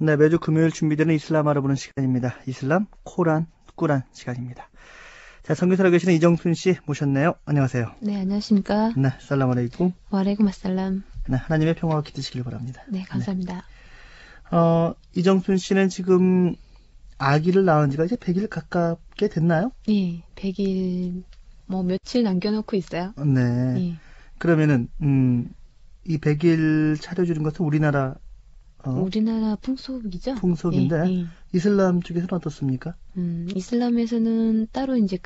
네, 매주 금요일 준비되는 이슬람 알아보는 시간입니다. 이슬람, 코란, 꾸란 시간입니다. 자, 선교사로 계시는 이정순 씨 모셨네요. 안녕하세요. 네, 안녕하십니까. 네, 살람 알레이쿰. 와알레이쿰 as살람. 네, 하나님의 평화가 깃드시길 바랍니다. 네, 감사합니다. 이정순 씨는 지금 아기를 낳은 지가 이제 100일 가깝게 됐나요? 예, 100일, 며칠 남겨놓고 있어요. 네. 예. 그러면은, 이 100일 차려주는 것은 우리나라, 우리나라 풍속이죠? 풍속인데, 예, 예. 이슬람 쪽에서는 어떻습니까? 이슬람에서는 따로 이제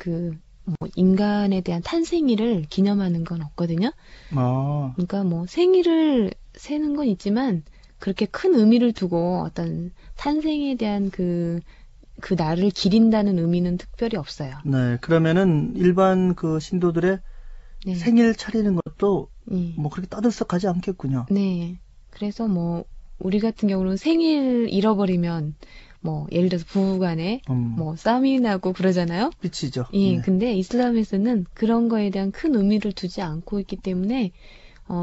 인간에 대한 탄생일을 기념하는 건 없거든요. 그러니까 생일을 세는 건 있지만, 그렇게 큰 의미를 두고 어떤 탄생에 대한 그 날을 기린다는 의미는 특별히 없어요. 네, 그러면은 일반 그 신도들의 네. 생일 차리는 것도 예. 그렇게 떠들썩하지 않겠군요. 네. 그래서 우리 같은 경우는 생일 잃어버리면 예를 들어서 부부간에 싸움이 나고 그러잖아요. 삐치죠. 예. 네. 근데 이슬람에서는 그런 거에 대한 큰 의미를 두지 않고 있기 때문에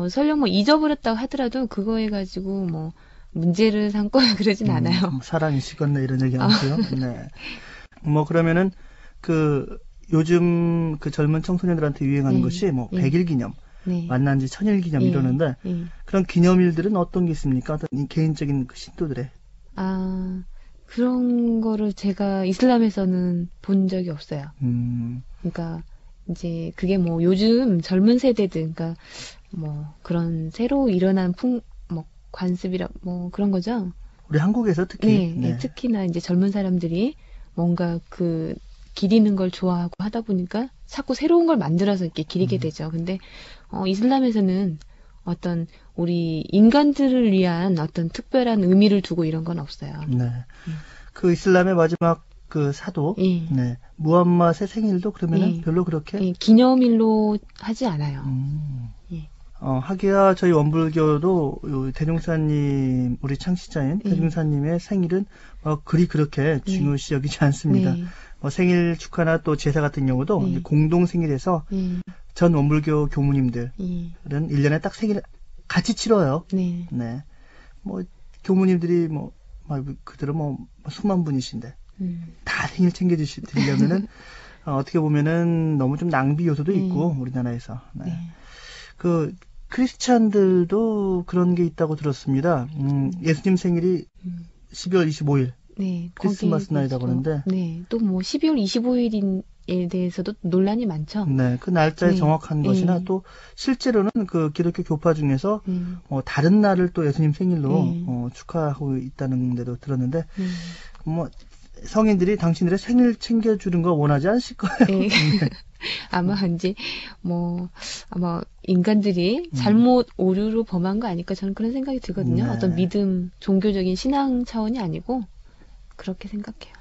설령 잊어버렸다고 하더라도 그거에 가지고 문제를 삼고 그러진 않아요. 사랑이 식었네 이런 얘기 하고요. 네. 그러면은 요즘 그 젊은 청소년들한테 유행하는 것이 100일 기념, 네. 만난 지 1000일 기념 이러는데 그런 기념일들은 어떤 게 있습니까? 어떤 개인적인 그 신도들의? 그런 거를 제가 이슬람에서는 본 적이 없어요. 그러니까 이제 그게 요즘 젊은 세대들, 그러니까 그런 새로 일어난 관습이라 그런 거죠. 우리 한국에서 특히. 네. 특히나 이제 젊은 사람들이 뭔가 기리는 걸 좋아하고 하다 보니까 자꾸 새로운 걸 만들어서 이렇게 기리게 되죠. 근데 이슬람에서는 어떤 우리 인간들을 위한 어떤 특별한 의미를 두고 이런 건 없어요. 네. 그 이슬람의 마지막 그 사도, 네. 무함mad의 생일도 그러면은 별로 그렇게 기념일로 하지 않아요. 하기야 저희 원불교도 대종사님, 우리 창시자인 대종사님의 생일은 그리 그렇게 중요시 여기지 않습니다. 생일 축하나 또 제사 같은 경우도 이제 공동 생일에서 전 원불교 교무님들은 1년에 딱 생일 같이 치러요. 네. 네. 교무님들이 그대로 수만 분이신데 다 생일 챙겨드리려면은 어떻게 보면은 너무 좀 낭비 요소도 있고 우리나라에서. 네. 그 크리스찬들도 그런 게 있다고 들었습니다. 예수님 생일이 12월 25일. 네. 크리스마스 날이라고 하는데. 네. 또 12월 25일에 대해서도 논란이 많죠. 네. 그 날짜에 정확한 것이나 또 실제로는 그 기독교 교파 중에서 다른 날을 또 예수님 생일로 축하하고 있다는 데도 들었는데 성인들이 당신들의 생일 챙겨주는 거 원하지 않으실 거예요. 네. 아마 이제 아마 인간들이 잘못 오류로 범한 거 아닐까 저는 그런 생각이 들거든요. 네. 어떤 믿음, 종교적인 신앙 차원이 아니고 그렇게 생각해요.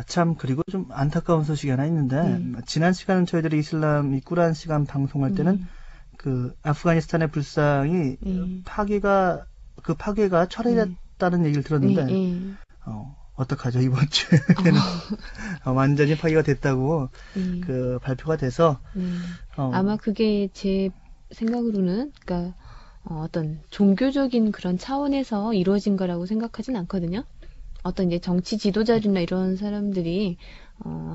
참 그리고 좀 안타까운 소식이 하나 있는데 지난 시간은 저희들이 이슬람 이 꾸란 시간 방송할 때는 그 아프가니스탄의 불상이 파괴가 철회됐다는 얘기를 들었는데 어떡하죠? 이번 주에는 완전히 파괴가 됐다고 그 발표가 돼서 아마 그게 제 생각으로는 그러니까 어떤 종교적인 그런 차원에서 이루어진 거라고 생각하진 않거든요. 어떤 이제 정치 지도자들이나 이런 사람들이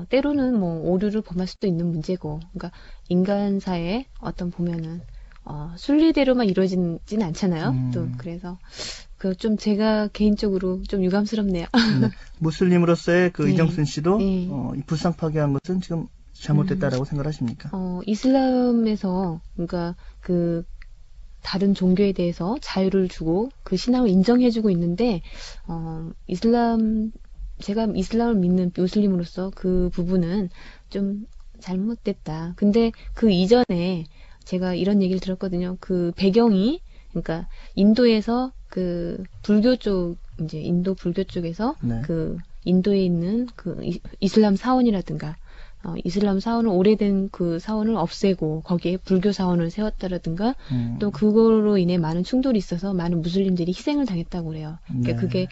때로는 오류를 범할 수도 있는 문제고, 그러니까 인간사에 어떤 보면은 순리대로만 이루어지진 않잖아요. 또 그래서 좀 제가 개인적으로 좀 유감스럽네요. 네. 무슬림으로서의 이정순 씨도 이 불상 파괴한 것은 지금 잘못됐다라고 생각하십니까? 이슬람에서 그러니까 다른 종교에 대해서 자유를 주고 그 신앙을 인정해주고 있는데 제가 이슬람을 믿는 무슬림으로서 그 부분은 좀 잘못됐다. 근데 그 이전에 제가 이런 얘기를 들었거든요. 그 배경이 그러니까 인도에서 그 불교 쪽 이제 인도 불교 쪽에서 그 인도에 있는 그 이슬람 사원이라든가 이슬람 사원을 오래된 그 사원을 없애고 거기에 불교 사원을 세웠다라든가 또 그거로 인해 많은 충돌이 있어서 많은 무슬림들이 희생을 당했다고 그래요. 그러니까 그게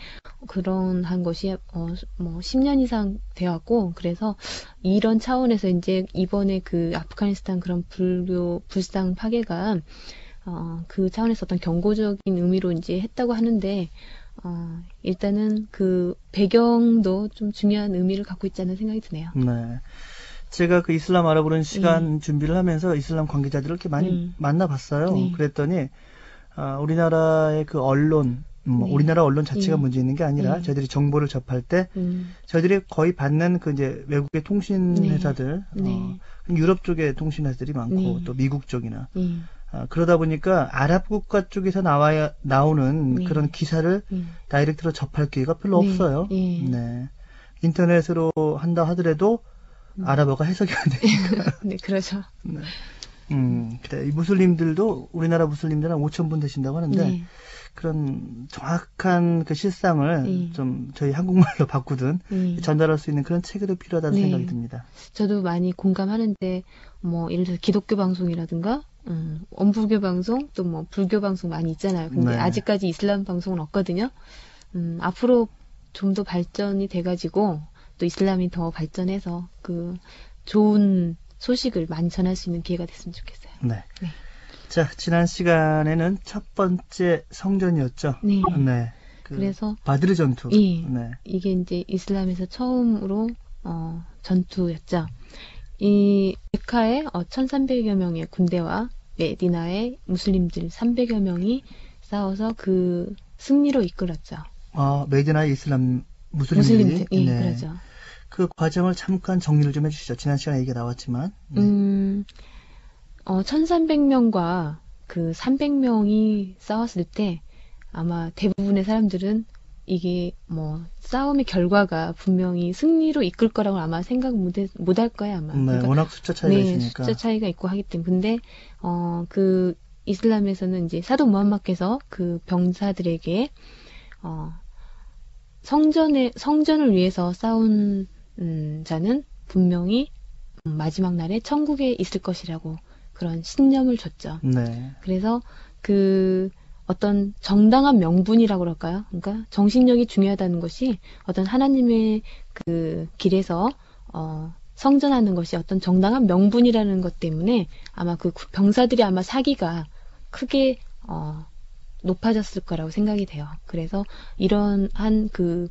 그런 한 것이 10년 이상 되었고 그래서 이런 차원에서 이제 이번에 그 아프가니스탄 그런 불교 불상 파괴가 그 차원에서 어떤 경고적인 의미로 이제 했다고 하는데 일단은 그 배경도 좀 중요한 의미를 갖고 있다는 생각이 드네요. 네. 제가 그 이슬람 알아보는 시간 준비를 하면서 이슬람 관계자들을 이렇게 많이 만나봤어요. 네. 그랬더니 우리나라의 그 언론, 우리나라 언론 자체가 문제 있는 게 아니라 저희들이 정보를 접할 때 저희들이 거의 받는 그 이제 외국의 통신 회사들, 유럽 쪽의 통신 회사들이 많고 또 미국 쪽이나 그러다 보니까 아랍 국가 쪽에서 나오는 그런 기사를 다이렉트로 접할 기회가 별로 없어요. 네. 인터넷으로 한다 하더라도 아랍어가 해석이 안 되니까. 네, 그렇죠. 네. 그래. 이 무슬림들도 우리나라 무슬림들은 5,000분 되신다고 하는데 그런 정확한 그 실상을 좀 저희 한국말로 바꾸든 전달할 수 있는 그런 체계도 필요하다는 생각이 듭니다. 저도 많이 공감하는데 뭐 예를 들어 기독교 방송이라든가 원불교 방송 또 뭐 불교 방송 많이 있잖아요. 근데 아직까지 이슬람 방송은 없거든요. 앞으로 좀 더 발전이 돼가지고 또 이슬람이 더 발전해서 그 좋은 소식을 많이 전할 수 있는 기회가 됐으면 좋겠어요. 네. 자, 지난 시간에는 첫 번째 성전이었죠. 네. 그래서 바드르 전투. 이게 이제 이슬람에서 처음으로 전투였죠. 이 메카에 1,300여 명의 군대와 메디나의 무슬림들 300여 명이 싸워서 그 승리로 이끌었죠. 메디나의 이슬람 무슬림들. 그렇죠. 그 과정을 잠깐 정리를 좀 해주시죠. 지난 시간에 얘기가 나왔지만. 1,300명과 그 300명이 싸웠을 때 아마 대부분의 사람들은 이게 뭐 싸움의 결과가 분명히 승리로 이끌 거라고 아마 생각 못 할 거예요, 아마. 그러니까, 워낙 숫자 차이가 있으니까. 숫자 차이가 있고 하기 때문에. 근데 그 이슬람에서는 이제 사도 무함마드께서 그 병사들에게 성전을 위해서 싸운 자는 분명히 마지막 날에 천국에 있을 것이라고 그런 신념을 줬죠. 그래서 그 어떤 정당한 명분이라고 그럴까요? 그러니까 정신력이 중요하다는 것이 어떤 하나님의 그 길에서 성전하는 것이 어떤 정당한 명분이라는 것 때문에 아마 그 병사들이 아마 사기가 크게 높아졌을 거라고 생각이 돼요. 그래서 이러한 그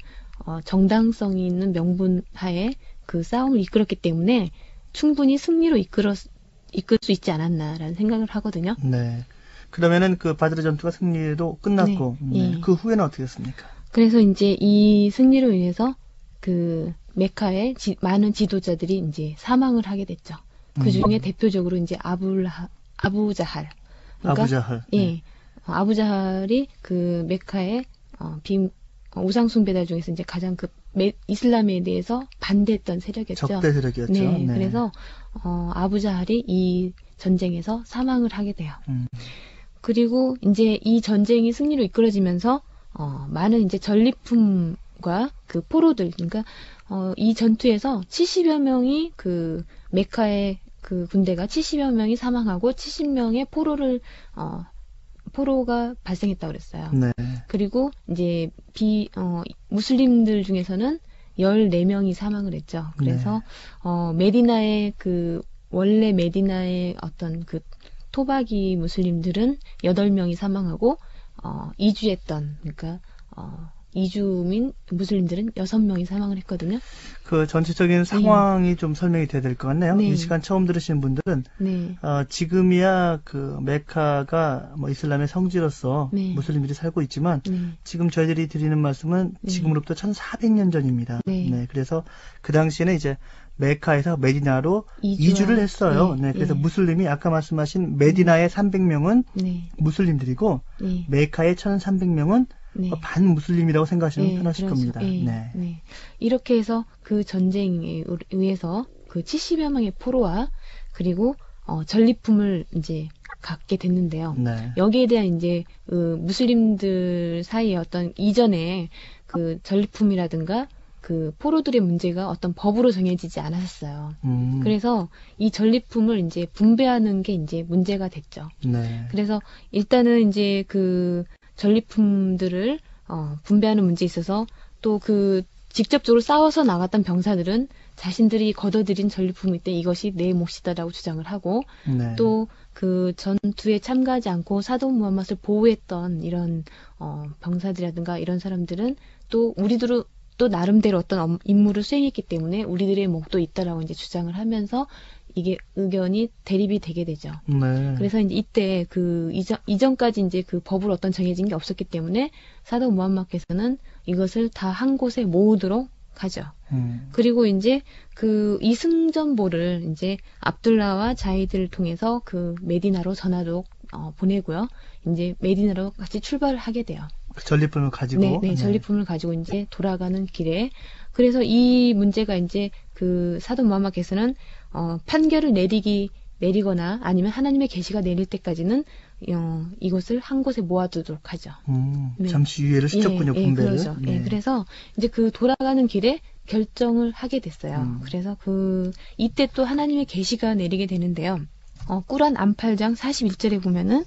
정당성이 있는 명분 하에 그 싸움을 이끌었기 때문에 충분히 승리로 이끌 수 있지 않았나라는 생각을 하거든요. 네. 그러면은 그 바드르 전투가 승리로 끝났고 그 후에는 어떻게 됐습니까? 그래서 이제 이 승리로 인해서 그 메카의 많은 지도자들이 이제 사망을 하게 됐죠. 그 중에 대표적으로 이제 아부자할. 그러니까, 아부자할. 아부자할이 그 메카의 우상 숭배자 중에서 이제 가장 그 이슬람에 대해서 반대했던 세력이었죠. 적대 세력이었죠. 그래서 아부자할이 이 전쟁에서 사망을 하게 돼요. 그리고 이제 이 전쟁이 승리로 이끌어지면서 많은 이제 전리품과 그 포로들, 그러니까 이 전투에서 70여 명이 그 메카의 그 군대가 70여 명이 사망하고 70명의 포로가 발생했다고 그랬어요. 그리고 이제 무슬림들 중에서는 14명이 사망을 했죠. 그래서 메디나의 원래 메디나의 어떤 그 토박이 무슬림들은 8명이 사망하고 이주했던 그러니까 이주민 무슬림들은 6명이 사망을 했거든요. 그 전체적인 상황이 좀 설명이 돼야 될 것 같네요. 이 시간 처음 들으시는 분들은 지금이야 그 메카가 뭐 이슬람의 성지로서 무슬림들이 살고 있지만 지금 저희들이 드리는 말씀은 지금으로부터 1,400년 전입니다. 그래서 그 당시에는 이제 메카에서 메디나로 이주를 했어요. 그래서 무슬림이 아까 말씀하신 메디나의 300명은 무슬림들이고 메카의 1,300명은 반무슬림이라고 생각하시면 편하실 겁니다. 이렇게 해서 그 전쟁에 의해서 그 70여 명의 포로와 그리고 전리품을 이제 갖게 됐는데요. 여기에 대한 이제 무슬림들 사이에 어떤 이전에 그 전리품이라든가 그 포로들의 문제가 어떤 법으로 정해지지 않았어요. 그래서 이 전리품을 이제 분배하는 게 이제 문제가 됐죠. 그래서 일단은 이제 그 전리품들을 분배하는 문제에 있어서 또 그 직접적으로 싸워서 나갔던 병사들은 자신들이 걷어들인 전리품일 때 이것이 내 몫이다라고 주장을 하고 네. 또 그 전투에 참가하지 않고 사도 무함mad을 보호했던 이런 병사들이라든가 이런 사람들은 또 우리들은 또 나름대로 어떤 임무를 수행했기 때문에 우리들의 몫도 있다라고 이제 주장을 하면서 이게 의견이 대립이 되게 되죠. 네. 그래서 이제 이때 그 이전까지 이제 그 법으로 어떤 정해진 게 없었기 때문에 사도 무함mad께서는 이것을 다 한 곳에 모으도록 하죠. 그리고 이제 그 이승전보를 이제 압둘라와 자이드를 통해서 그 메디나로 전하도록 보내고요. 이제 메디나로 같이 출발을 하게 돼요. 그 전리품을 가지고. 네, 전리품을 가지고 이제 돌아가는 길에 그래서 이 문제가 이제 그 사도 무함mad께서는 판결을 내리거나 아니면 하나님의 계시가 내릴 때까지는 이것을 한 곳에 모아두도록 하죠. 네. 잠시 유예를 시켰군요, 분배를. 그러죠. 네. 그래서 이제 그 돌아가는 길에 결정을 하게 됐어요. 그래서 이때 또 하나님의 계시가 내리게 되는데요. 꾸란 안팔장 41절에 보면은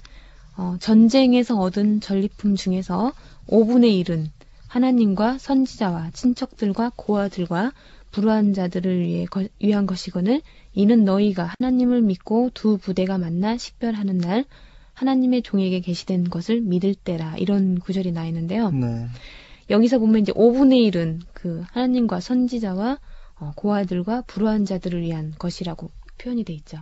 전쟁에서 얻은 전리품 중에서 5분의 1은 하나님과 선지자와 친척들과 고아들과 불우한 자들을 위한 것이거늘 이는 너희가 하나님을 믿고 두 부대가 만나 식별하는 날 하나님의 종에게 계시된 것을 믿을 때라 이런 구절이 나 있는데요. 네. 여기서 보면 이제 5분의 1은 그 하나님과 선지자와 고아들과 불우한 자들을 위한 것이라고 표현이 돼 있죠.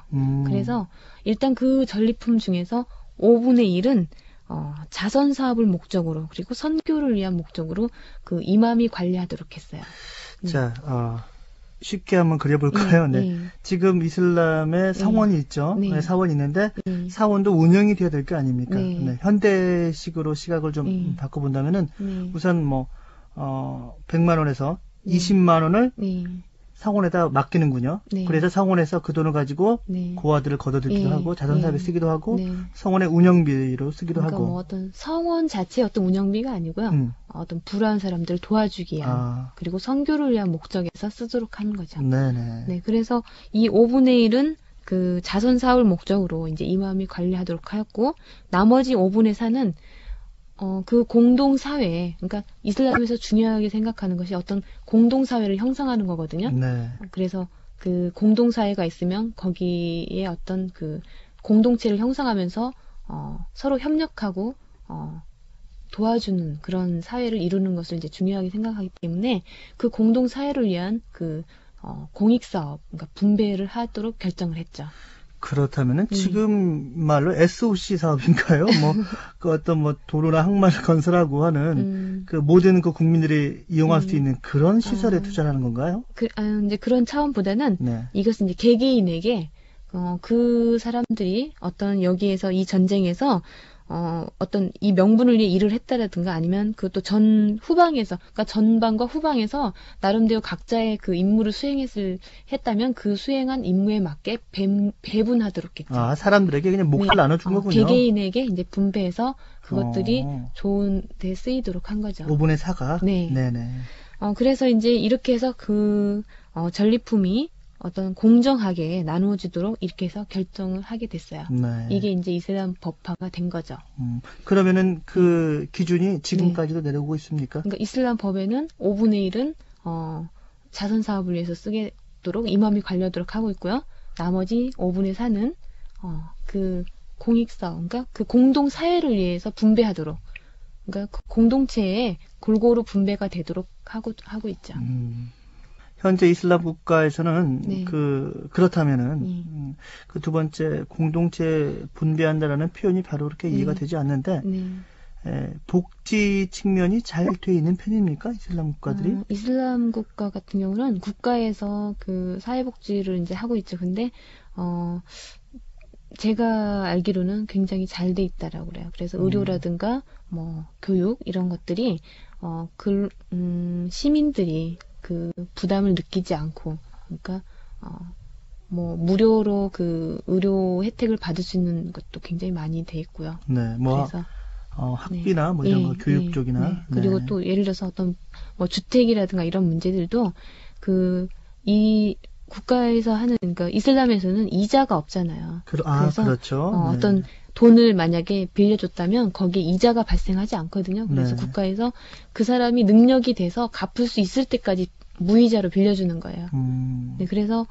그래서 일단 그 전리품 중에서 5분의 1은 자선 사업을 목적으로 그리고 선교를 위한 목적으로 그 이맘이 관리하도록 했어요. 네. 자, 쉽게 한번 그려볼까요? 네. 지금 이슬람의 사원이 있죠. 네. 네, 사원이 있는데 사원도 운영이 돼야 될 거 아닙니까? 네. 네. 현대식으로 시각을 좀 바꿔본다면은 우선 100만 원에서 20만 원을 상원에다 맡기는군요. 네. 그래서 상원에서 그 돈을 가지고 고아들을 걷어들기도 하고 자선사업에 쓰기도 하고 성원의 운영비로 쓰기도 그러니까 하고. 뭐 어떤 성원 자체의 어떤 운영비가 아니고요. 어떤 불우한 사람들을 도와주기 위한 그리고 선교를 위한 목적에서 쓰도록 하는 거죠. 네네. 네, 그래서 이 5분의 1은 그 자선 사업을 목적으로 이제 이맘이 관리하도록 하였고 나머지 5분의 4는 그 공동사회, 그러니까 이슬람에서 중요하게 생각하는 것이 어떤 공동사회를 형성하는 거거든요. 네. 그래서 그 공동사회가 있으면 거기에 어떤 그 공동체를 형성하면서 서로 협력하고 도와주는 그런 사회를 이루는 것을 이제 중요하게 생각하기 때문에 그 공동사회를 위한 그 공익사업, 그러니까 분배를 하도록 결정을 했죠. 그렇다면은 지금 말로 SOC 사업인가요? 그 어떤 도로나 항만을 건설하고 하는 그 모든 그 국민들이 이용할 수 있는 그런 시설에 투자하는 건가요? 이제 그런 차원보다는 이것은 이제 개개인에게 그 사람들이 어떤 여기에서 이 전쟁에서 어떤 이 명분을 위해 일을 했다라든가 아니면 그것도 후방에서, 그러니까 전방과 후방에서 나름대로 각자의 그 임무를 했다면 그 수행한 임무에 맞게 배분하도록 했죠. 사람들에게 그냥 몫을 나눠준 거군요. 개개인에게 이제 분배해서 그것들이 좋은 데 쓰이도록 한 거죠. 5분의 4가? 네. 네네. 그래서 이제 이렇게 해서 그 전리품이 어떤 공정하게 나누어지도록 이렇게 해서 결정을 하게 됐어요. 네. 이게 이제 이슬람 법화가 된 거죠. 그러면은 그 기준이 지금까지도 내려오고 있습니까? 그러니까 이슬람 법에는 5분의 1은 자선 사업을 위해서 쓰도록 이맘이 관리하도록 하고 있고요. 나머지 5분의 4는 그 공익 사업, 그러니까 그 공동 사회를 위해서 분배하도록, 그러니까 그 공동체에 골고루 분배가 되도록 하고 있죠. 현재 이슬람 국가에서는 그렇다면은 그 두 번째 공동체 분배한다라는 표현이 바로 그렇게 이해가 되지 않는데 복지 측면이 잘 돼 있는 편입니까? 이슬람 국가들이? 이슬람 국가 같은 경우는 국가에서 그 사회복지를 이제 하고 있죠. 근데 제가 알기로는 굉장히 잘 돼 있다라고 그래요. 그래서 의료라든가 교육 이런 것들이 시민들이 그 부담을 느끼지 않고, 그러니까 무료로 그 의료 혜택을 받을 수 있는 것도 굉장히 많이 돼 있고요. 네, 그래서 학비나 이런 거 교육 쪽이나 그리고 또 예를 들어서 어떤 주택이라든가 이런 문제들도 이 국가에서 하는, 그러니까 이슬람에서는 이자가 없잖아요. 그래서 그렇죠. 어떤 돈을 만약에 빌려줬다면 거기에 이자가 발생하지 않거든요. 그래서 네. 국가에서 그 사람이 능력이 돼서 갚을 수 있을 때까지 무이자로 빌려주는 거예요. 네, 그래서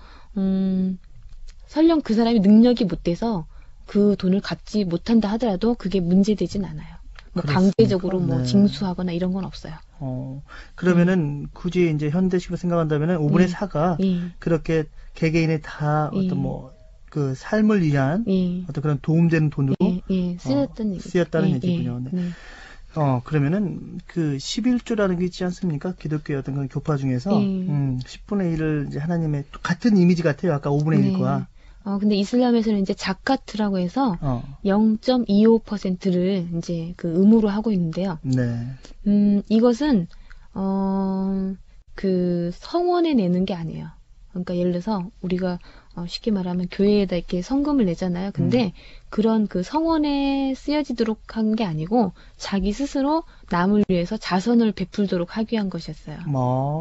설령 그 사람이 능력이 못 돼서 그 돈을 갚지 못한다 하더라도 그게 문제되진 않아요. 뭐 강제적으로 뭐 네. 징수하거나 이런 건 없어요. 그러면은 굳이 이제 현대식으로 생각한다면은 5분의 4가 그렇게 개개인의 다 어떤 뭐 그 삶을 위한 어떤 그런 도움되는 돈으로 쓰였다는 얘기군요. 네. 그러면은 그 11조라는 게 있지 않습니까? 기독교의 어떤 그런 교파 중에서 10분의 1을 이제 하나님의 같은 이미지 같아요. 아까 5분의 1과. 근데 이슬람에서는 이제 자카트라고 해서 0.25%를 이제 그 의무로 하고 있는데요. 네. 이것은 그 성원에 내는 게 아니에요. 그러니까 예를 들어서 우리가 쉽게 말하면 교회에다 이렇게 성금을 내잖아요. 근데 그런 그 성원에 쓰여지도록 한 게 아니고 자기 스스로 남을 위해서 자선을 베풀도록 하기 위한 것이었어요.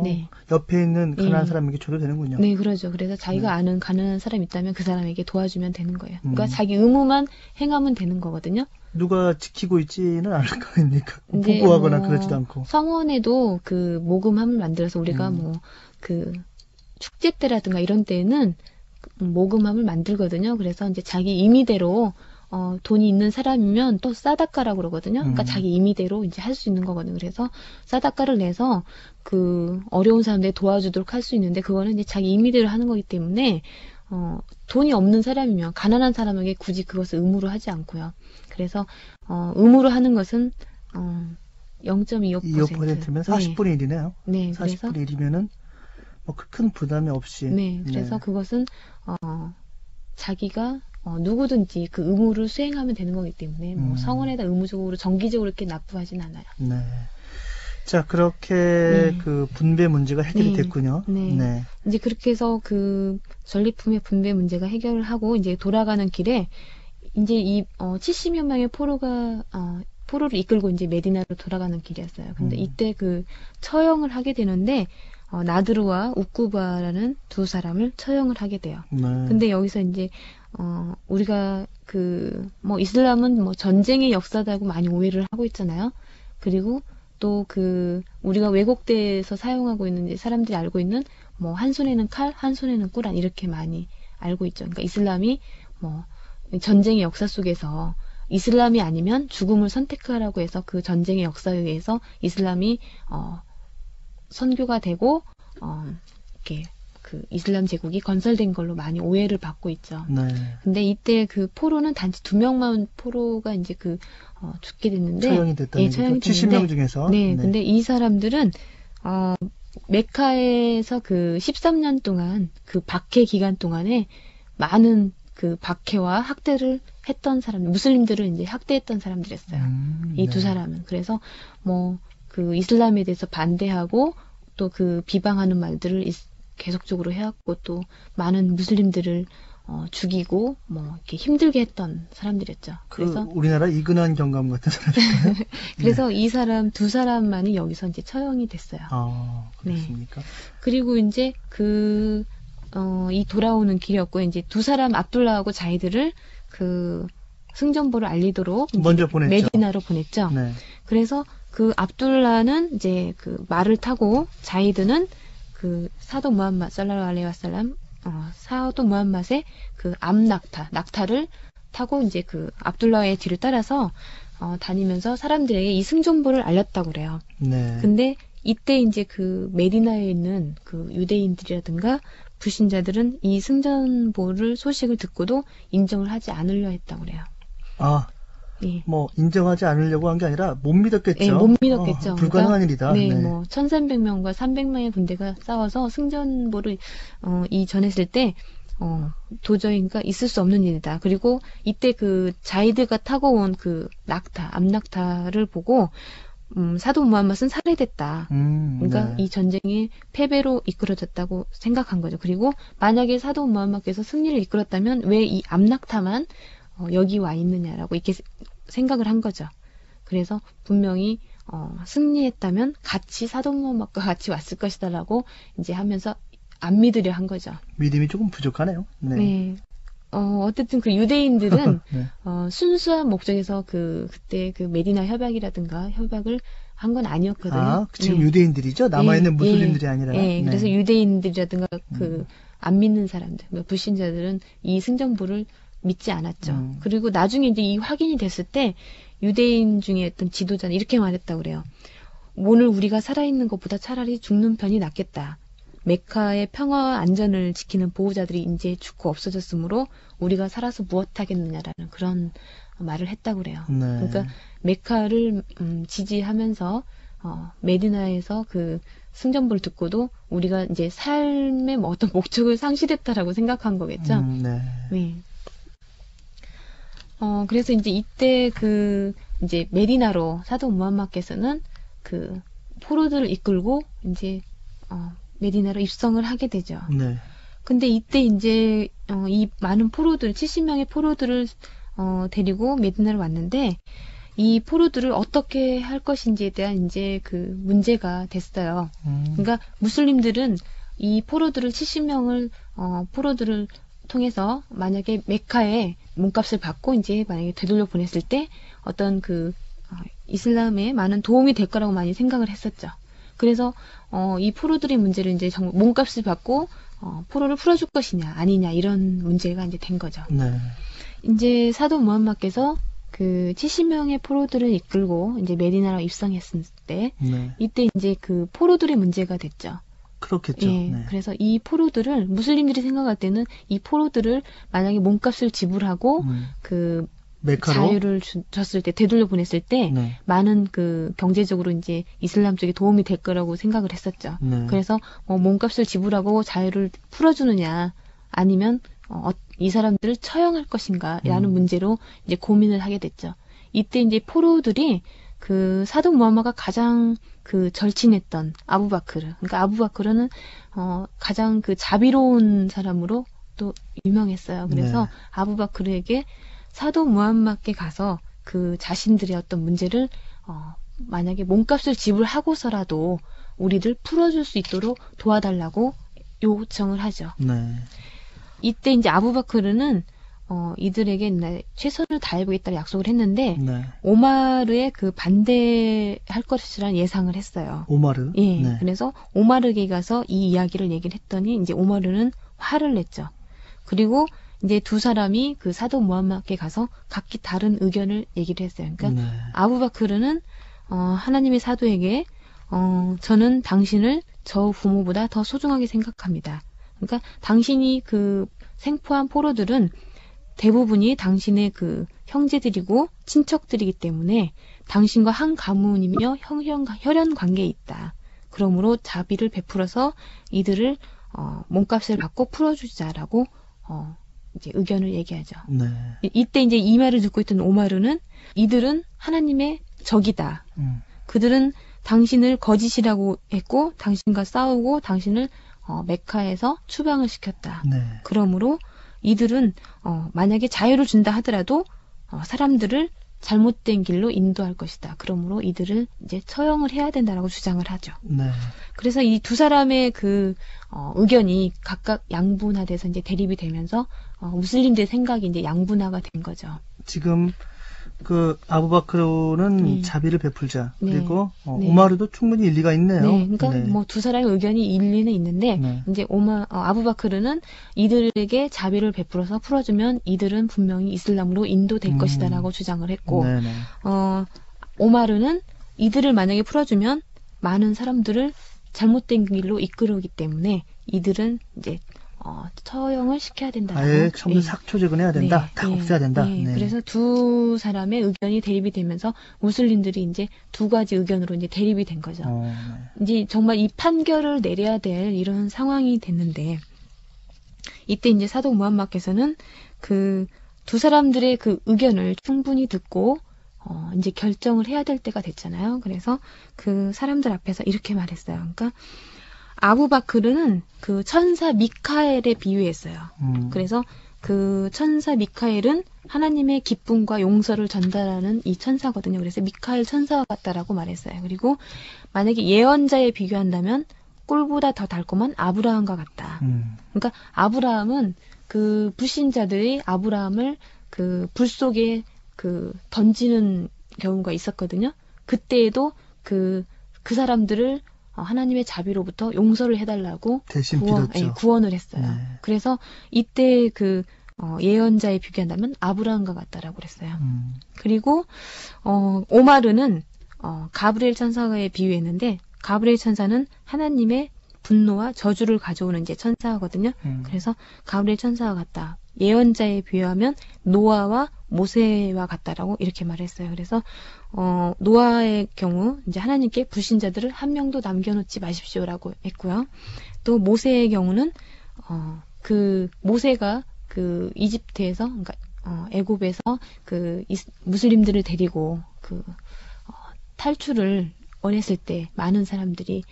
네. 옆에 있는 가난한 사람에게 줘도 되는군요. 네, 그러죠. 그래서 자기가 아는 가난한 사람이 있다면 그 사람에게 도와주면 되는 거예요. 그러니까 자기 의무만 행하면 되는 거거든요. 누가 지키고 있지는 않을 거 아닙니까? 보고하거나 그러지도 않고. 성원에도 그 모금함을 만들어서 우리가 뭐 그 축제 때라든가 이런 때에는 모금함을 만들거든요. 그래서 이제 자기 임의대로 돈이 있는 사람이면 또 사다카라고 그러거든요. 그러니까 자기 임의대로 이제 할 수 있는 거거든요. 그래서 사다카를 내서 그 어려운 사람들 도와주도록 할 수 있는데 그거는 이제 자기 임의대로 하는 거기 때문에 돈이 없는 사람이면 가난한 사람에게 굳이 그것을 의무로 하지 않고요. 그래서 의무로 하는 것은 0.25%. 25%면 40분의 1이네요. 네, 40분의 1이면은 뭐 큰 부담이 없이. 네, 그래서 그것은 자기가 누구든지 그 의무를 수행하면 되는 거기 때문에 뭐 성원에다 의무적으로 정기적으로 이렇게 납부하진 않아요. 네. 자, 그렇게 그 분배 문제가 해결이 됐군요. 네. 이제 그렇게 해서 그 전리품의 분배 문제가 해결을 하고 이제 돌아가는 길에 이제 이 70여 명의 포로를 이끌고 이제 메디나로 돌아가는 길이었어요. 근데 이때 그 처형을 하게 되는데 나드르와 우쿠바라는 두 사람을 처형을 하게 돼요. 근데 여기서 이제 우리가 그 뭐 이슬람은 뭐 전쟁의 역사다고 많이 오해를 하고 있잖아요. 그리고 또 그 우리가 왜곡돼서 사용하고 있는 이제 사람들이 알고 있는 뭐 한 손에는 칼, 한 손에는 꾸란 이렇게 많이 알고 있죠. 그러니까 이슬람이 뭐 전쟁의 역사 속에서 이슬람이 아니면 죽음을 선택하라고 해서 그 전쟁의 역사에 의해서 이슬람이 선교가 되고 이렇게 그 이슬람 제국이 건설된 걸로 많이 오해를 받고 있죠. 근데 이때 그 포로는 단지 2명만 포로가 이제 그 죽게 됐는데 처형이 됐다는 처형이 70명 중에서. 네. 근데 이 사람들은 메카에서 그 13년 동안 그 박해 기간 동안에 많은 그 박해와 학대를 했던 사람, 무슬림들을 이제 학대했던 사람들이었어요. 이 두 사람은. 그래서 뭐 그 이슬람에 대해서 반대하고 또 그 비방하는 말들을 계속적으로 해왔고 또 많은 무슬림들을 죽이고 뭐 이렇게 힘들게 했던 사람들이었죠. 그래서 우리나라 이근한 경감 같은 사람일까요? 그래서 이 사람 두 사람만이 여기서 이제 처형이 됐어요. 그렇습니까? 그리고 이제 이 돌아오는 길이었고 이제 두 사람 압둘라하고 자이드를 그 승전보를 알리도록 먼저 보냈죠. 메디나로 보냈죠. 그래서 그 압둘라는 이제 그 말을 타고 자이드는 그 사도 무함마드 살랄라후 알레이히 와살람 사도 무함마드의 그 낙타를 타고 이제 그 압둘라의 뒤를 따라서 다니면서 사람들에게 이 승전보를 알렸다고 그래요. 근데 이때 이제 그 메디나에 있는 그 유대인들이라든가 불신자들은 이 승전보를 소식을 듣고도 인정을 하지 않으려 했다고 그래요. 뭐 인정하지 않으려고 한 게 아니라 못 믿었겠죠. 네, 못 믿었겠죠. 불가능한 일이다. 뭐 1,300명과 300명의 군대가 싸워서 승전보를 전했을 때 도저히 그러니까 있을 수 없는 일이다. 그리고 이때 그 자이드가 타고 온 그 암낙타를 보고 사도 무함마드는 살해됐다. 그러니까 이 전쟁이 패배로 이끌어졌다고 생각한 거죠. 그리고 만약에 사도 무함마드께서 승리를 이끌었다면 왜 이 암낙타만 여기 와 있느냐라고 이렇게 생각을 한 거죠. 그래서 분명히 승리했다면 같이 사도 무함마드과 같이 왔을 것이다라고 이제 하면서 안 믿으려 한 거죠. 믿음이 조금 부족하네요. 네. 어쨌든 그 유대인들은 네. 순수한 목적에서 그때 그 메디나 협약이라든가 협약을 한 건 아니었거든요. 아, 지금 네. 유대인들이죠? 남아있는 예, 무슬림들이 예, 아니라. 예, 네. 그래서 유대인들이라든가 안 믿는 사람들, 불신자들은 이 승전보를 믿지 않았죠. 그리고 나중에 이제 이 확인이 됐을 때 유대인 중에 어떤 지도자는 이렇게 말했다고 그래요. 오늘 우리가 살아있는 것보다 차라리 죽는 편이 낫겠다. 메카의 평화와 안전을 지키는 보호자들이 이제 죽고 없어졌으므로 우리가 살아서 무엇하겠느냐라는 그런 말을 했다고 그래요. 네. 그러니까 메카를 지지하면서 메디나에서 그 승전보를 듣고도 우리가 이제 삶의 뭐 어떤 목적을 상실했다라고 생각한 거겠죠. 네. 네. 그래서 이제 이때 이제 메디나로 사도 무함마드께서는 그 포로들을 이끌고 이제 메디나로 입성을 하게 되죠. 네. 근데 이때 이제 이 많은 포로들, 70명의 포로들을 데리고 메디나로 왔는데 이 포로들을 어떻게 할 것인지에 대한 이제 그 문제가 됐어요. 그러니까 무슬림들은 이 포로들을 70명을 포로들을 통해서 만약에 메카에 몸값을 받고 이제 만약에 되돌려 보냈을 때 어떤 이슬람에 많은 도움이 될 거라고 많이 생각을 했었죠. 그래서 이 포로들의 문제를 이제 정말 몸값을 받고 포로를 풀어줄 것이냐 아니냐 이런 문제가 이제 된 거죠. 네. 이제 사도 무함마드께서 그 70명의 포로들을 이끌고 이제 메디나로 입성했을 때 네. 이때 이제 그 포로들의 문제가 됐죠. 그렇겠죠. 예, 네. 그래서 이 포로들을 무슬림들이 생각할 때는 이 포로들을 만약에 몸값을 지불하고 그 메카로? 자유를 줬을 때 되돌려 보냈을 때 네. 많은 그 경제적으로 이제 이슬람 쪽에 도움이 될 거라고 생각을 했었죠. 네. 그래서 몸값을 지불하고 자유를 풀어주느냐 아니면 이 사람들을 처형할 것인가라는 문제로 이제 고민을 하게 됐죠. 이때 이제 포로들이 그 사도 무함마드가 가장 그 절친했던 아부바크르. 그러니까 아부바크르는 가장 그 자비로운 사람으로 또 유명했어요. 그래서 네. 아부바크르에게 사도 무함마드께 가서 그 자신들의 어떤 문제를 만약에 몸값을 지불하고서라도 우리를 풀어줄 수 있도록 도와달라고 요청을 하죠. 네. 이때 이제 아부바크르는 이들에게 최선을 다해보겠다고 약속을 했는데 네. 오마르의 그 반대할 것이라는 예상을 했어요. 오마르? 예. 네. 그래서 오마르에게 가서 이 이야기를 얘기를 했더니 이제 오마르는 화를 냈죠. 그리고 이제 두 사람이 그 사도 무함마드께 가서 각기 다른 의견을 얘기를 했어요. 그러니까 네. 아부바크르는 하나님의 사도에게 저는 당신을 저 부모보다 더 소중하게 생각합니다. 그러니까 당신이 그 생포한 포로들은 대부분이 당신의 그 형제들이고 친척들이기 때문에 당신과 한 가문이며 혈연 관계에 있다. 그러므로 자비를 베풀어서 이들을 몸값을 받고 풀어주자라고 이제 의견을 얘기하죠. 네. 이때 이제 이 말을 듣고 있던 오마르는 이들은 하나님의 적이다. 그들은 당신을 거짓이라고 했고 당신과 싸우고 당신을 메카에서 추방을 시켰다. 네. 그러므로 이들은 만약에 자유를 준다 하더라도 사람들을 잘못된 길로 인도할 것이다. 그러므로 이들을 이제 처형을 해야 된다라고 주장을 하죠. 네. 그래서 이 두 사람의 그 의견이 각각 양분화돼서 이제 대립이 되면서 무슬림들의 생각이 이제 양분화가 된 거죠. 지금 그 아부바크르는 네. 자비를 베풀자. 네. 그리고 네. 오마르도 충분히 일리가 있네요. 네, 그러니까 네. 뭐 두 사람의 의견이 일리는 있는데 네. 이제 아부바크르는 이들에게 자비를 베풀어서 풀어주면 이들은 분명히 이슬람으로 인도될 것이다라고 주장을 했고, 네네. 오마르는 이들을 만약에 풀어주면 많은 사람들을 잘못된 길로 이끌기 때문에 이들은 이제 처형을 시켜야 된다라고. 아예 처음부터 예. sak초재건해야 된다. 다 없애야 된다. 네. 네. 그래서 두 사람의 의견이 대립이 되면서 무슬림들이 이제 두 가지 의견으로 이제 대립이 된 거죠. 네. 이제 정말 이 판결을 내려야 될 이런 상황이 됐는데 이때 이제 사도 무함마드께서는 그 두 사람들의 그 의견을 충분히 듣고 이제 결정을 해야 될 때가 됐잖아요. 그래서 그 사람들 앞에서 이렇게 말했어요. 그러니까 아부바크르는 그 천사 미카엘에 비유했어요. 그래서 그 천사 미카엘은 하나님의 기쁨과 용서를 전달하는 이 천사거든요. 그래서 미카엘 천사와 같다라고 말했어요. 그리고 만약에 예언자에 비교한다면 꿀보다 더 달콤한 아브라함과 같다. 그러니까 아브라함은 그 불신자들이 아브라함을 그 불 속에 그 던지는 경우가 있었거든요. 그때에도 그 사람들을 하나님의 자비로부터 용서를 해달라고 대신 빌었죠. 구원을 했어요. 네. 그래서 이때 그 예언자에 비교한다면 아브라함과 같다라고 그랬어요. 그리고 오마르는 가브리엘 천사에 비유했는데 가브리엘 천사는 하나님의 분노와 저주를 가져오는 이제 천사거든요. 그래서 가브리엘 천사와 같다. 예언자에 비유하면 노아와 모세와 같다라고 이렇게 말했어요. 그래서 노아의 경우 이제 하나님께 불신자들을 한 명도 남겨놓지 마십시오라고 했고요. 또 모세의 경우는 그 모세가 그 이집트에서 그러니까 애굽에서 그 무슬림들을 데리고 그 탈출을 원했을 때 많은 사람들이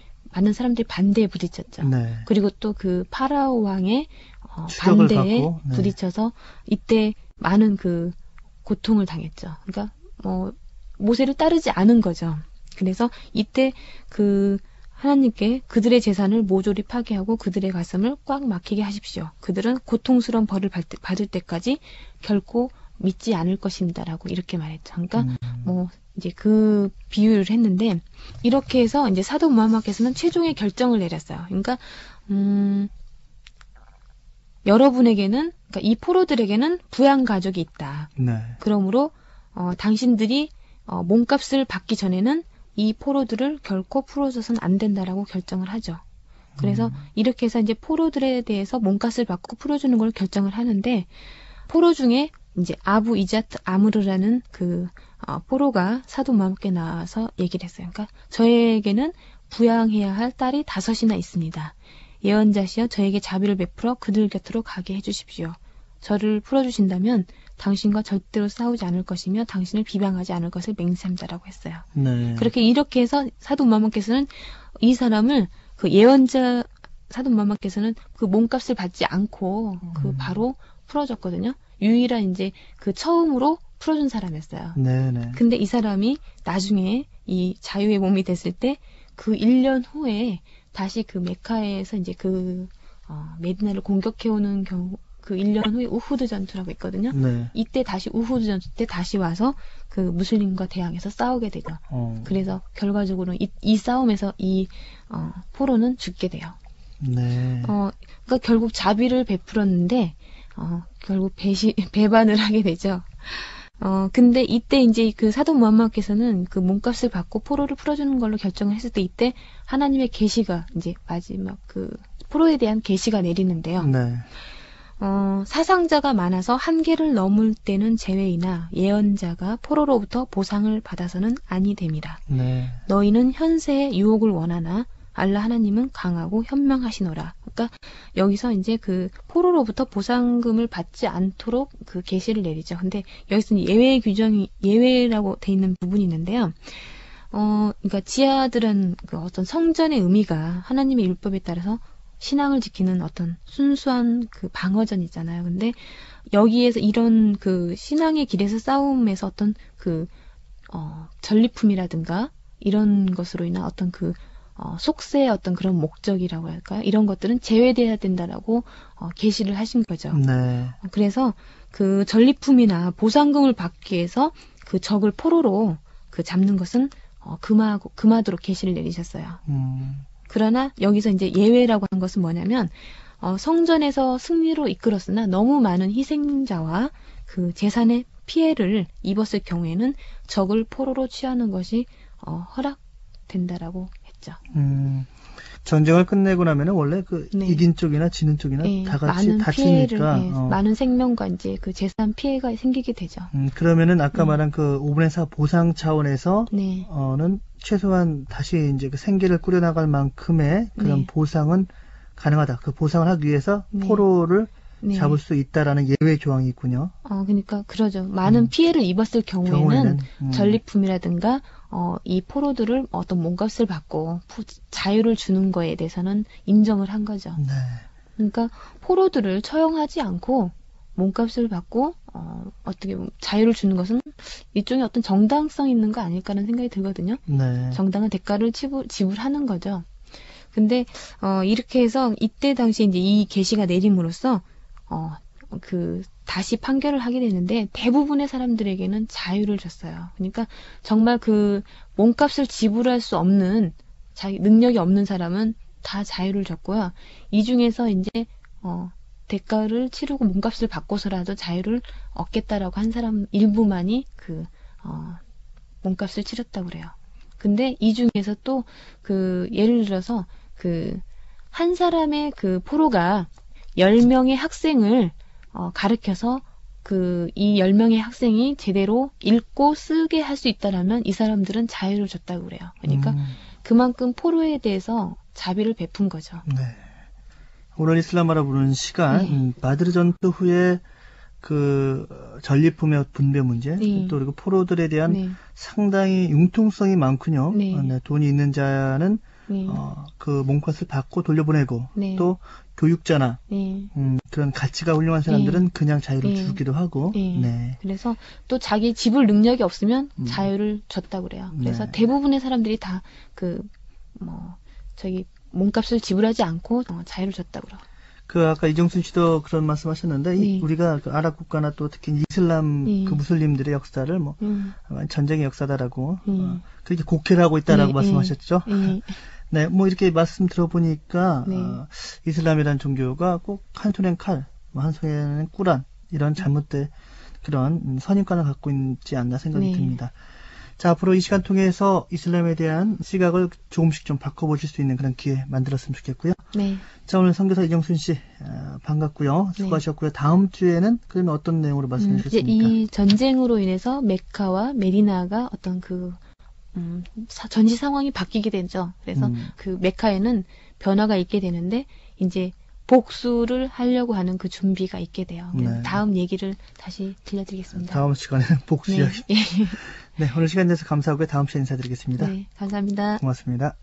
반대에 부딪혔죠. 네. 그리고 또 그 파라오 왕의 추격을 반대에 받고, 네. 부딪혀서 이때 많은 그 고통을 당했죠. 그러니까 모세를 따르지 않은 거죠. 그래서 이때 그 하나님께 그들의 재산을 모조리 파괴하고 그들의 가슴을 꽉 막히게 하십시오. 그들은 고통스러운 벌을 받을 때까지 결코 믿지 않을 것입니다라고 이렇게 말했죠. 그러니까 이제 그 비유를 했는데 이렇게 해서 이제 사도 무함마께서는 최종의 결정을 내렸어요. 그러니까 여러분에게는 그러니까 이 포로들에게는 부양 가족이 있다. 네. 그러므로 당신들이 몸값을 받기 전에는 이 포로들을 결코 풀어줘서는 안 된다라고 결정을 하죠. 그래서 이렇게 해서 이제 포로들에 대해서 몸값을 받고 풀어주는 걸 결정을 하는데 포로 중에 이제 아부 이자트 아무르라는 그 포로가 사도 무함마께 나와서 얘기를 했어요. 그러니까 저에게는 부양해야 할 딸이 5이나 있습니다. 예언자시여 저에게 자비를 베풀어 그들 곁으로 가게 해주십시오. 저를 풀어주신다면 당신과 절대로 싸우지 않을 것이며 당신을 비방하지 않을 것을 맹세합니다라고 했어요. 네. 이렇게 해서 사도 무함마께서는 이 사람을 그 예언자 사도 무함마께서는 그 몸값을 받지 않고 그 바로 풀어줬거든요. 유일한 이제 그 처음으로 풀어준 사람이었어요. 네네. 근데 이 사람이 나중에 이 자유의 몸이 됐을 때 그 1년 후에 다시 그 메카에서 이제 그 메디나를 공격해오는 경우 그 1년 후에 우후드 전투라고 있거든요. 네. 이때 다시 우후드 전투 때 다시 와서 그 무슬림과 대항해서 싸우게 되죠. 그래서 결과적으로 이 싸움에서 이 포로는 죽게 돼요. 네. 그러니까 결국 자비를 베풀었는데 결국 배반을 하게 되죠. 근데 이때 이제 그 사도 무함마께서는 그 몸값을 받고 포로를 풀어주는 걸로 결정을 했을 때 이때 하나님의 계시가 이제 마지막 그 포로에 대한 계시가 내리는데요. 네. 사상자가 많아서 한계를 넘을 때는 제외이나 예언자가 포로로부터 보상을 받아서는 아니 됨이라. 네. 너희는 현세의 유혹을 원하나 알라 하나님은 강하고 현명하시노라. 그러니까 여기서 이제 그 포로로부터 보상금을 받지 않도록 그 계시를 내리죠. 근데 여기서 예외 규정이 예외라고 돼 있는 부분이 있는데요. 그러니까 지하들은 그 어떤 성전의 의미가 하나님의 율법에 따라서 신앙을 지키는 어떤 순수한 그 방어전 있잖아요. 근데 여기에서 이런 그 신앙의 길에서 싸움에서 어떤 그 전리품이라든가 이런 것으로 인한 어떤 그 속세의 어떤 그런 목적이라고 할까요? 이런 것들은 제외돼야 된다라고 계시를 하신 거죠. 네. 그래서 그 전리품이나 보상금을 받기 위해서 그 적을 포로로 그 잡는 것은 금하도록 계시를 내리셨어요. 그러나 여기서 이제 예외라고 한 것은 뭐냐면 성전에서 승리로 이끌었으나 너무 많은 희생자와 그 재산의 피해를 입었을 경우에는 적을 포로로 취하는 것이 허락된다라고 했죠. 전쟁을 끝내고 나면은 원래 그 네. 이긴 쪽이나 지는 쪽이나 네, 다 같이 많은 다치니까 피해를, 많은 생명과 이제 그 재산 피해가 생기게 되죠. 그러면은 아까 말한 그 5분의 4 보상 차원에서 네. 는 최소한 다시 이제 그 생계를 꾸려나갈 만큼의 그런 네. 보상은 가능하다. 그 보상을 하기 위해서 네. 포로를 네. 잡을 수 있다라는 예외 조항이 있군요. 그러니까 그러죠. 많은 피해를 입었을 경우에는 전리품이라든가 이 포로들을 어떤 몸값을 받고 자유를 주는 거에 대해서는 인정을 한 거죠. 네. 그러니까 포로들을 처형하지 않고 몸값을 받고 어떻게 보면 자유를 주는 것은 일종의 어떤 정당성 있는 거 아닐까라는 생각이 들거든요. 네. 정당한 대가를 지불하는 거죠. 근데 이렇게 해서 이때 당시 이제 이 계시가 내림으로써 다시 판결을 하게 되는데 대부분의 사람들에게는 자유를 줬어요. 그러니까 정말 그 몸값을 지불할 수 없는 자기 능력이 없는 사람은 다 자유를 줬고요. 이 중에서 이제 대가를 치르고 몸값을 받고서라도 자유를 얻겠다라고 한 사람 일부만이 몸값을 치렀다고 그래요. 근데 이 중에서 또 예를 들어서 한 사람의 포로가 10명의 학생을 가르쳐서 이 10명의 학생이 제대로 읽고 쓰게 할 수 있다라면 이 사람들은 자유를 줬다고 그래요. 그러니까 그만큼 포로에 대해서 자비를 베푼 거죠. 네. 오늘 이슬람화라 부르는 시간, 네. 바드르 전투 후에 전리품의 분배 문제, 네. 또 그리고 포로들에 대한 네. 상당히 융통성이 많군요. 네. 돈이 있는 자는 네. 몸값을 받고 돌려보내고, 네. 또 교육자나 네. 그런 가치가 훌륭한 사람들은 네. 그냥 자유를 네. 주기도 하고. 네. 네. 그래서 또 자기 지불 능력이 없으면 자유를 줬다고 그래요. 그래서 네. 대부분의 사람들이 다 몸값을 지불하지 않고 자유를 줬다고 그래요. 아까 이정순 씨도 그런 말씀하셨는데, 네. 우리가 아랍 국가나 또 특히 이슬람 네. 무슬림들의 역사를 전쟁의 역사다라고 그렇게 곡해를 하고 있다라고 네. 말씀하셨죠. 네. 네, 이렇게 말씀 들어보니까 네. 이슬람이라는 종교가 꼭 한 손엔 칼, 한 손에는 꾸란 이런 잘못된 그런 선입관을 갖고 있지 않나 생각이 네. 듭니다. 자, 앞으로 이 시간 통해서 이슬람에 대한 시각을 조금씩 좀 바꿔보실 수 있는 그런 기회 만들었으면 좋겠고요. 네. 자, 오늘 선교사 이정순 씨 반갑고요. 수고하셨고요. 네. 다음 주에는 그러면 어떤 내용으로 말씀해 주시겠습니까? 이제 이 전쟁으로 인해서 메카와 메디나가 어떤 전시 상황이 바뀌게 되죠. 그래서 메카에는 변화가 있게 되는데 이제 복수를 하려고 하는 그 준비가 있게 돼요. 네. 다음 얘기를 다시 들려드리겠습니다. 다음 시간에는 복수 이야기. 네. 네, 오늘 시간 내서 감사하고요. 다음 시간에 인사드리겠습니다. 네, 감사합니다. 고맙습니다.